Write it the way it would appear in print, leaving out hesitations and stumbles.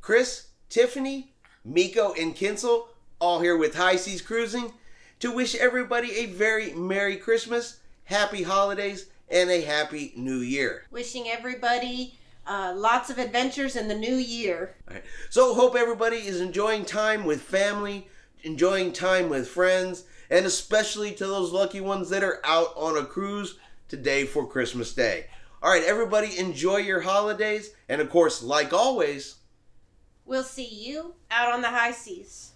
Chris, Tiffany, Miko, and Kinsel, all here with High Seas Cruising, to wish everybody a very Merry Christmas, Happy Holidays, and a Happy New Year. Wishing everybody lots of adventures in the new year. All right. So hope everybody is enjoying time with family, enjoying time with friends, and especially to those lucky ones that are out on a cruise today for Christmas Day. All right, everybody, enjoy your holidays, and of course, like always, we'll see you out on the high seas.